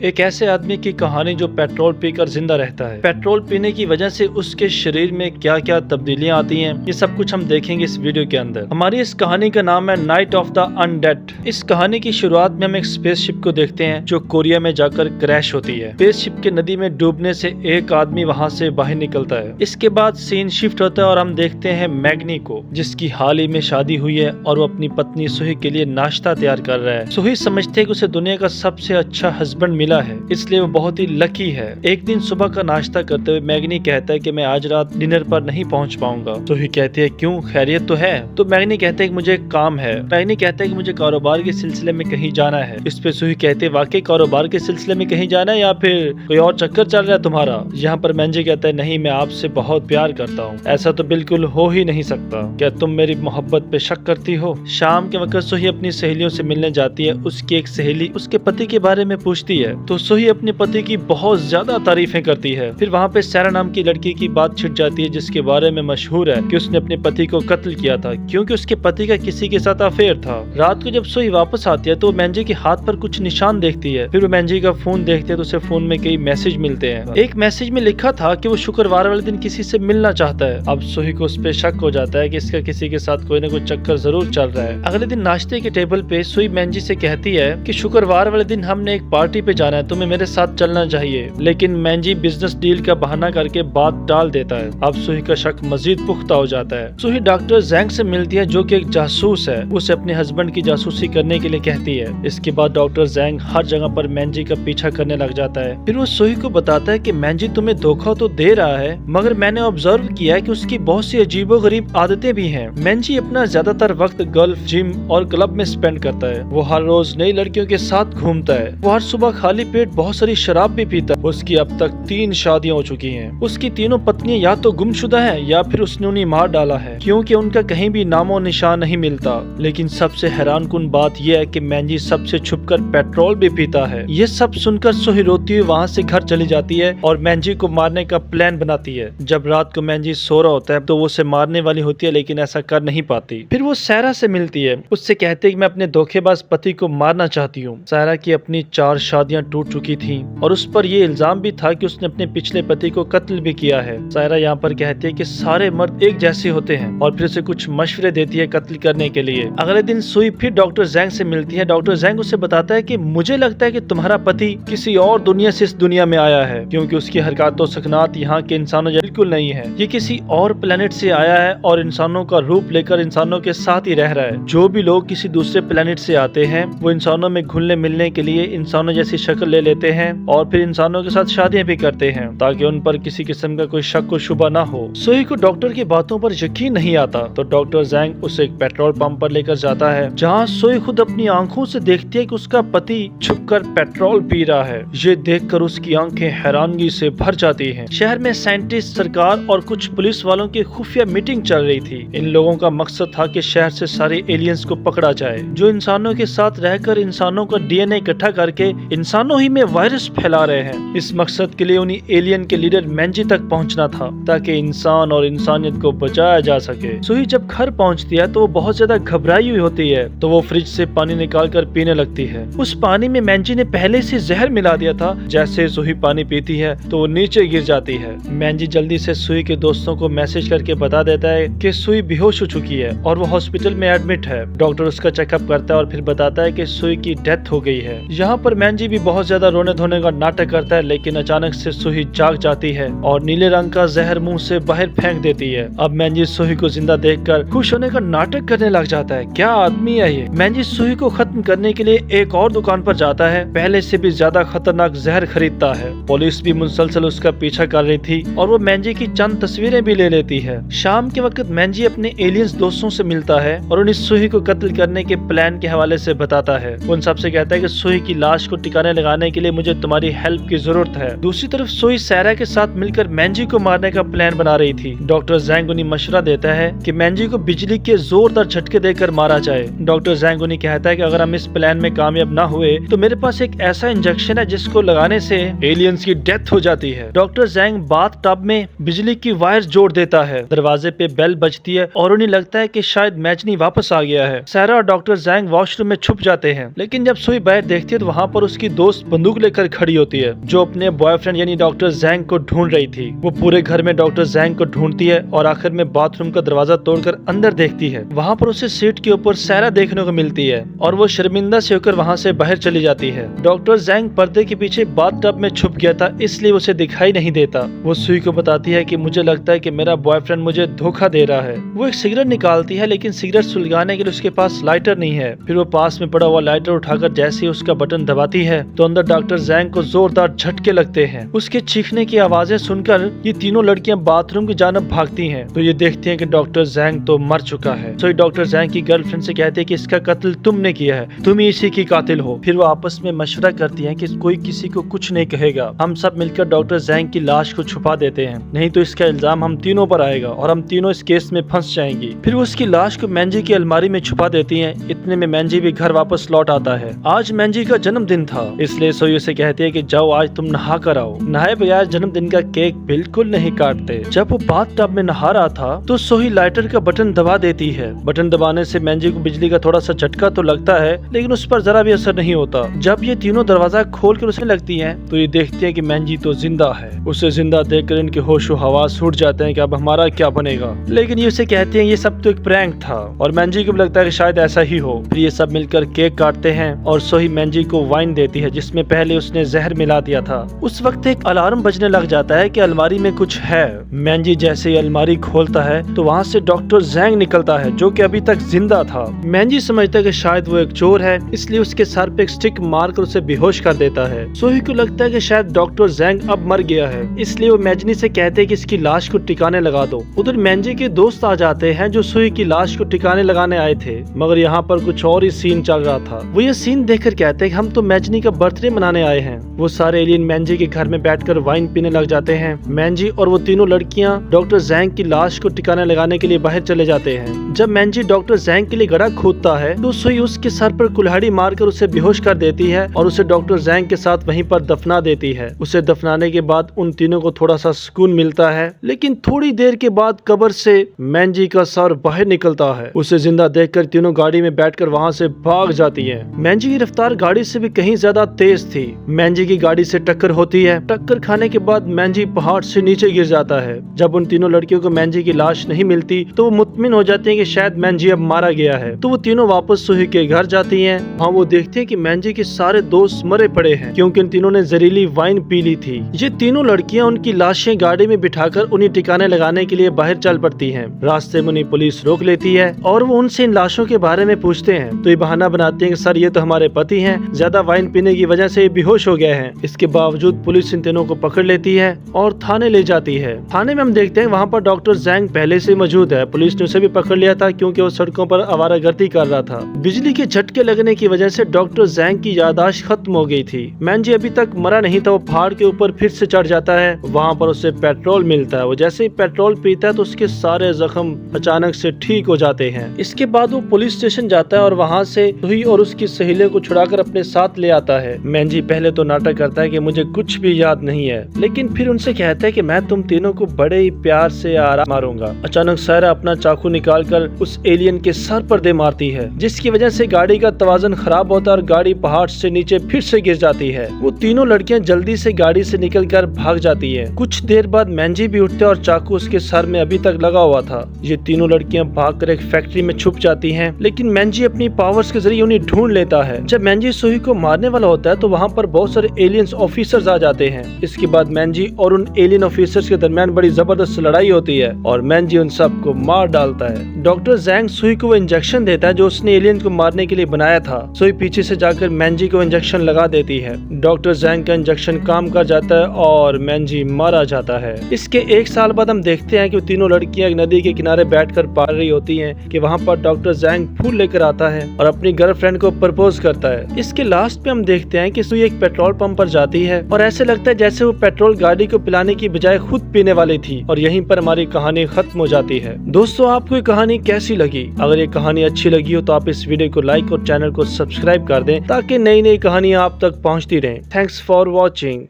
एक ऐसे आदमी की कहानी जो पेट्रोल पीकर जिंदा रहता है। पेट्रोल पीने की वजह से उसके शरीर में क्या क्या तब्दीलियां आती हैं, ये सब कुछ हम देखेंगे इस वीडियो के अंदर। हमारी इस कहानी का नाम है नाइट ऑफ द अनडेड। इस कहानी की शुरुआत में हम एक स्पेसशिप को देखते हैं जो कोरिया में जाकर क्रैश होती है। स्पेसशिप के नदी में डूबने से एक आदमी वहाँ से बाहर निकलता है। इसके बाद सीन शिफ्ट होता है और हम देखते हैं मैग्नी को, जिसकी हाल ही में शादी हुई है और वो अपनी पत्नी सुही के लिए नाश्ता तैयार कर रहा है। सुही समझते है कि उसे दुनिया का सबसे अच्छा हस्बैंड मिला है, इसलिए वो बहुत ही लकी है। एक दिन सुबह का नाश्ता करते हुए मैग्नी कहता है कि मैं आज रात डिनर पर नहीं पहुंच पाऊंगा। सुही कहती है क्यों, खैरियत तो है? तो मैग्नी कहते है कि मुझे एक काम है। मैग्नी कहता है कि मुझे कारोबार के सिलसिले में कहीं जाना है। इस पे सुही कहते है वाकई कारोबार के सिलसिले में कहीं जाना है या फिर कोई और चक्कर चल रहा है तुम्हारा? यहाँ पर मैंजी कहता है नहीं, मैं आपसे बहुत प्यार करता हूँ, ऐसा तो बिल्कुल हो ही नहीं सकता। क्या तुम मेरी मोहब्बत पे शक करती हो? शाम के वक्त सुही अपनी सहेलियों से मिलने जाती है। उसकी एक सहेली उसके पति के बारे में पूछती है तो सुही अपने पति की बहुत ज्यादा तारीफें करती है। फिर वहाँ पे सारा नाम की लड़की की बात छिड़ जाती है जिसके बारे में मशहूर है कि उसने अपने पति को कत्ल किया था क्योंकि उसके पति का किसी के साथ अफेयर था। रात को जब सुही वापस आती है तो वो मैंजी के हाथ पर कुछ निशान देखती है। फिर वो मैंजी का फोन देखती है तो उसे फोन में कई मैसेज मिलते हैं। एक मैसेज में लिखा था कि वो शुक्रवार वाले दिन किसी से मिलना चाहता है। अब सुही को उस पर शक हो जाता है कि इसका किसी के साथ कोई न कोई चक्कर जरूर चल रहा है। अगले दिन नाश्ते के टेबल पे सुही मैंजी से कहती है कि शुक्रवार वाले दिन हमने एक पार्टी पे जाना है, तुम्हें मेरे साथ चलना चाहिए। लेकिन मैंजी बिजनेस डील का बहाना करके बात टाल देता है। अब सुही का शक मजीद पुख्ता हो जाता है। सुही डॉक्टर जैंग से मिलती है जो कि एक जासूस है। उसे अपने हस्बैंड की जासूसी करने के लिए कहती है। इसके बाद डॉक्टर जैंग हर जगह पर मैंजी का पीछा करने लग जाता है। फिर वो सुही को बताता है कि मैंजी तुम्हें धोखा तो दे रहा है, मगर मैंने ऑब्जर्व किया है कि उसकी बहुत सी अजीबोगरीब आदतें भी हैं। मैंजी अपना ज्यादातर वक्त गोल्फ, जिम और क्लब में स्पेंड करता है। वो हर रोज नई लड़कियों के साथ घूमता है। वो हर सुबह खाली पेट बहुत सारी शराब भी पीता है। उसकी अब तक 3 शादियां हो चुकी हैं। उसकी तीनों पत्नियां या तो गुमशुदा हैं या फिर उसने उन्हें मार डाला है क्योंकि उनका कहीं भी नामो निशान नहीं मिलता। लेकिन सबसे हैरानकुन बात यह है कि मैंजी सबसे छुपकर पेट्रोल भी पीता है। ये सब सुनकर सुही रोती हुई वहाँ से घर चली जाती है और मैंजी को मारने का प्लान बनाती है। जब रात को मैंजी सो रहा होता है तो वो उसे मारने वाली होती है लेकिन ऐसा कर नहीं पाती। फिर वो सायरा से मिलती है। उससे कहती है कि मैं अपने धोखेबाज पति को मारना चाहती हूँ। सायरा की अपनी 4 शादियां टूट चुकी थी और उस पर ये इल्जाम भी था कि उसने अपने पिछले पति को कत्ल भी किया है। सायरा यहाँ पर कहती है कि सारे मर्द एक जैसे होते हैं और फिर उसे कुछ मशवरे देती है कत्ल करने के लिए। अगले दिन सुई फिर डॉक्टर जैंग से मिलती है। डॉक्टर जैंग उसे बताता है कि मुझे लगता है कि तुम्हारा पति किसी और दुनिया से इस दुनिया में आया है क्योंकि उसकी हरकत और सकनात यहाँ के इंसानों जैसी बिल्कुल नहीं है। ये किसी और प्लेनेट से आया है और इंसानों का रूप लेकर इंसानों के साथ ही रह रहा है। जो भी लोग किसी दूसरे प्लेनेट से आते हैं वो इंसानों में घुलने मिलने के लिए इंसानों जैसी शक्ल ले लेते हैं और फिर इंसानों के साथ शादियां भी करते हैं ताकि उन पर किसी किस्म का कोई शक और शुबा ना हो। सुही को डॉक्टर की बातों पर यकीन नहीं आता तो डॉक्टर जैंग उसे एक पेट्रोल पंप पर लेकर जाता है जहां सुही खुद अपनी आंखों से देखती है कि उसका पति छुपकर पेट्रोल पी रहा है। ये देखकर उसकी आंखें हैरानगी से भर जाती हैं। शहर में साइंटिस्ट, सरकार और कुछ पुलिस वालों की खुफिया मीटिंग चल रही थी। इन लोगों का मकसद था कि शहर से सारे एलियंस को पकड़ा जाए जो इंसानों के साथ रहकर इंसानों का डीएनए इकट्ठा करके इंसानों ही में वायरस फैला रहे हैं। इस मकसद के लिए उन्हीं एलियन के लीडर मैंजी तक पहुंचना था ताकि इंसान और इंसानियत को बचाया जा सके। सुही जब घर पहुंचती है तो वो बहुत ज्यादा घबराई हुई होती है तो वो फ्रिज से पानी निकाल कर पीने लगती है। उस पानी में मैंजी ने पहले से जहर मिला दिया था। जैसे सुही पानी पीती है तो वो नीचे गिर जाती है। मैंजी जल्दी से सुही के दोस्तों को मैसेज करके बता देता है कि सुही बेहोश हो चुकी है और वो हॉस्पिटल में एडमिट है। डॉक्टर उसका चेकअप करता है और फिर बताता है कि सुही की डेथ हो गई है। यहाँ पर मैंजी भी बहुत ज्यादा रोने धोने का नाटक करता है लेकिन अचानक से सुही जाग जाती है और नीले रंग का जहर मुंह से बाहर फेंक देती है। अब मैंजी सुही को जिंदा देखकर खुश होने का नाटक करने लग जाता है। क्या आदमी है ये। मैंजी सुही को खत्म करने के लिए एक और दुकान पर जाता है। पहले से भी ज्यादा खतरनाक जहर खरीदता है। पुलिस भी मुसलसल उसका पीछा कर रही थी और वो मैंजी की चंद तस्वीरें भी ले लेती है। शाम के वक्त मैंजी अपने एलियंस दोस्तों से मिलता है और उन्हें सुही को कत्ल करने के प्लान के हवाले से बताता है। उन सबसे कहता है कि सुही की लाश को ठिकाने लगाने के लिए मुझे तुम्हारी हेल्प की जरूरत है। दूसरी तरफ सुही सायरा के साथ मिलकर मैंजी को मारने का प्लान बना रही थी। डॉक्टर जैंग उन्हें मशवरा देता है कि मैंजी को बिजली के जोरदार झटके देकर मारा जाए। डॉक्टर जैंग उन्हें कहता है कि अगर हम इस प्लान में कामयाब ना हुए तो मेरे पास एक ऐसा इंजेक्शन है जिसको लगाने से एलियंस की डेथ हो जाती है। डॉक्टर जैंग बाथ टब में बिजली की वायर जोड़ देता है। दरवाजे पे बेल बजती है और उन्हें लगता है कि शायद मैचनी वापस आ गया है। सायरा और डॉक्टर जैंग वॉशरूम में छुप जाते हैं लेकिन जब सुई बाहर देखती है तो वहाँ पर उसकी दोस्त दोस्त बंदूक लेकर खड़ी होती है, जो अपने बॉयफ्रेंड यानी डॉक्टर जैंग को ढूंढ रही थी। वो पूरे घर में डॉक्टर जैंग को ढूंढती है और आखिर में बाथरूम का दरवाजा तोड़कर अंदर देखती है। वहाँ पर उसे सीट के ऊपर सारा देखने को मिलती है और वो शर्मिंदा से होकर वहाँ से बाहर चली जाती है। डॉक्टर जैंग पर्दे के पीछे बाथटब में छुप गया था, इसलिए उसे दिखाई नहीं देता। वो सुई को बताती है कि मुझे लगता है कि मेरा बॉयफ्रेंड मुझे धोखा दे रहा है। वो एक सिगरेट निकालती है, लेकिन सिगरेट सुलगाने के लिए उसके पास लाइटर नहीं है। फिर वो पास में पड़ा हुआ लाइटर उठाकर जैसे ही उसका बटन दबाती है तो अंदर डॉक्टर जैंग को जोरदार झटके लगते हैं। उसके चीखने की आवाजें सुनकर ये तीनों लड़कियां बाथरूम की जानब भागती हैं, तो ये देखती हैं कि डॉक्टर जैंग तो मर चुका है। तो ये डॉक्टर जैंग की गर्लफ्रेंड से कहते हैं कि इसका कत्ल तुमने किया है, तुम ही इसी की कातिल हो। फिर वो आपस में मशवरा करती हैं कि कोई किसी को कुछ नहीं कहेगा, हम सब मिलकर डॉक्टर जैंग की लाश को छुपा देते हैं, नहीं तो इसका इल्जाम हम तीनों पर आएगा और हम तीनों इस केस में फंस जाएंगी। फिर वो उसकी लाश को मैंजी की अलमारी में छुपा देती हैं। इतने में मैंजी भी घर वापस लौट आता है। आज मैंजी का जन्मदिन था, इसलिए सोई उसे कहती है कि जाओ आज तुम नहा कर आओ। नहाए बगैर जन्मदिन का केक बिल्कुल नहीं काटते। जब वो बाथटब में नहा रहा था तो सोही लाइटर का बटन दबा देती है। बटन दबाने से मैंजी को बिजली का थोड़ा सा झटका तो लगता है, लेकिन उस पर जरा भी असर नहीं होता। जब ये तीनों दरवाजा खोल कर उसमें लगती हैं तो ये देखती है कि मैंजी तो जिंदा है। उसे जिंदा देखकर इनके होशो हवास छूट जाते हैं कि अब हमारा क्या बनेगा। लेकिन ये उसे कहते हैं ये सब तो एक प्रैंक था और मैंजी को भी लगता है कि शायद ऐसा ही हो। फिर ये सब मिलकर केक काटते हैं और सोही मैंजी को वाइन देती है, जिसमें पहले उसने जहर मिला दिया था। उस वक्त एक अलार्म बजने लग जाता है कि अलमारी में कुछ है। मैंजी जैसे ही अलमारी खोलता है तो वहाँ से डॉक्टर जैंग निकलता है, जो कि अभी तक जिंदा था। मैंजी समझता है कि शायद वो एक चोर है, इसलिए उसके सर पे एक स्टिक मारकर उसे बेहोश कर देता है। सोही को लगता है कि शायद डॉक्टर जैंग अब मर गया है, इसलिए वो मैंजी से कहते हैं कि इसकी लाश को टिकाने लगा दो। उधर मैंजी के दोस्त आ जाते हैं जो सोही की लाश को टिकाने लगाने आए थे, मगर यहाँ पर कुछ और ही सीन चल रहा था। वो ये सीन देखकर कहते हैं कि हम तो मैंजी का बर्थडे मनाने आए हैं। वो सारे एलियन मैंजी के घर में बैठकर वाइन पीने लग जाते हैं। मैंजी और वो तीनों लड़कियां डॉक्टर जैंग की लाश को टिकाने लगाने के लिए बाहर चले जाते हैं। जब मैंजी डॉक्टर जैंग के लिए गड्ढा खोदता है तो सोई उसके सर पर कुल्हाड़ी मारकर उसे बेहोश कर देती है और उसे डॉक्टर जैंग के साथ वहीं पर दफना देती है। उसे दफनाने के बाद उन तीनों को थोड़ा सा सुकून मिलता है, लेकिन थोड़ी देर के बाद कब्र से मैंजी का सर बाहर निकलता है। उसे जिंदा देखकर तीनों गाड़ी में बैठकर वहाँ से भाग जाती है। मैंजी की रफ्तार गाड़ी से भी कहीं ज्यादा तेज थी। मैंजी की गाड़ी से टक्कर होती है। टक्कर खाने के बाद मैंजी पहाड़ से नीचे गिर जाता है। जब उन तीनों लड़कियों को मैंजी की लाश नहीं मिलती तो वो मुतमिन हो जाते हैं कि शायद मैंजी अब मारा गया है। तो वो तीनों वापस सोही के घर जाती हैं। वहाँ वो देखते हैं कि मैंजी के सारे दोस्त मरे पड़े हैं, क्योंकि इन तीनों ने जहरीली वाइन पी ली थी। ये तीनों लड़कियां उनकी लाशें गाड़ी में बिठाकर उन्हें टिकाने लगाने के लिए बाहर चल पड़ती हैं। रास्ते में उन्हें पुलिस रोक लेती है और वो उनसे इन लाशों के बारे में पूछते हैं, तो ये बहाना बनाते हैं कि सर ये तो हमारे पति हैं, ज्यादा वाइन पीने की वजह से ये बेहोश हो गए हैं। इसके बावजूद पुलिस इन तीनों को पकड़ लेती है और थाने ले जाती है। थाने में हम देखते हैं वहाँ पर डॉक्टर जैंग पहले से मौजूद है। पुलिस ने उसे भी पकड़ लिया था क्योंकि वो सड़कों पर आवारागर्दी कर रहा था। बिजली के झटके लगने की वजह से डॉक्टर जैंग की याददाश्त खत्म हो गई थी। मैंजी अभी तक मरा नहीं था। वो पहाड़ के ऊपर फिर से चढ़ जाता है। वहाँ पर उसे पेट्रोल मिलता है। वो जैसे ही पेट्रोल पीता है तो उसके सारे जख्म अचानक से ठीक हो जाते हैं। इसके बाद वो पुलिस स्टेशन जाता है और वहाँ से सोही और उसकी सहेलियों को छुड़ाकर अपने साथ ले आता है। मैंजी पहले तो नाटक करता है कि मुझे कुछ भी याद नहीं है, लेकिन फिर उनसे कहता है कि मैं तुम तीनों को बड़े ही प्यार से आराम मारूंगा। अचानक सायरा अपना चाकू निकालकर उस एलियन के सर पर दे मारती है, जिसकी वजह से गाड़ी का तवाज़ुन खराब होता है और गाड़ी पहाड़ से नीचे फिर से गिर जाती है। वो तीनों लड़कियां जल्दी से गाड़ी से निकलकर भाग जाती है। कुछ देर बाद मैंजी भी उठते और चाकू उसके सर में अभी तक लगा हुआ था। ये तीनों लड़कियां भागकर एक फैक्ट्री में छुप जाती हैं, लेकिन मैंजी अपनी पावर्स के जरिए उन्हें ढूंढ लेता है। जब मैंजी सोही को मारने वाला होता है तो वहाँ पर बहुत सारे एलियंस ऑफिसर्स आ जाते हैं। इसके बाद मैंजी और उन एलियन ऑफिसर्स के दरमियान बड़ी जबरदस्त लड़ाई होती है और मैंजी उन सबको मार डालता है। डॉक्टर जैंग सोही को वो इंजेक्शन देता है जो उसने एलियन को मारने के लिए बनाया था। सोही पीछे से जाकर मैंजी को इंजेक्शन लगा देती है। डॉक्टर जैंग का इंजेक्शन काम कर जाता है और मैंजी मारा जाता है। इसके एक साल बाद हम देखते हैं कि वो तीनों लड़कियां एक नदी के किनारे बैठकर पाल रही होती हैं कि वहाँ पर डॉक्टर जैंग फूल लेकर आता है और अपनी गर्लफ्रेंड को प्रपोज करता है। इसके लास्ट पे हम देखते हैं कि सोही एक पेट्रोल पंप पर जाती है और ऐसे लगता है जैसे वो पेट्रोल गाड़ी को पिलाने की बजाय खुद पीने वाली थी और यहीं पर हमारी कहानी खत्म हो जाती है। दोस्तों, आपको ये कहानी कैसी लगी? अगर ये कहानी अच्छी लगी हो तो आप इस वीडियो को लाइक और चैनल को सब्सक्राइब कर दें ताकि नई नई कहानियां आप तक पहुंचती रहें। Thanks for watching.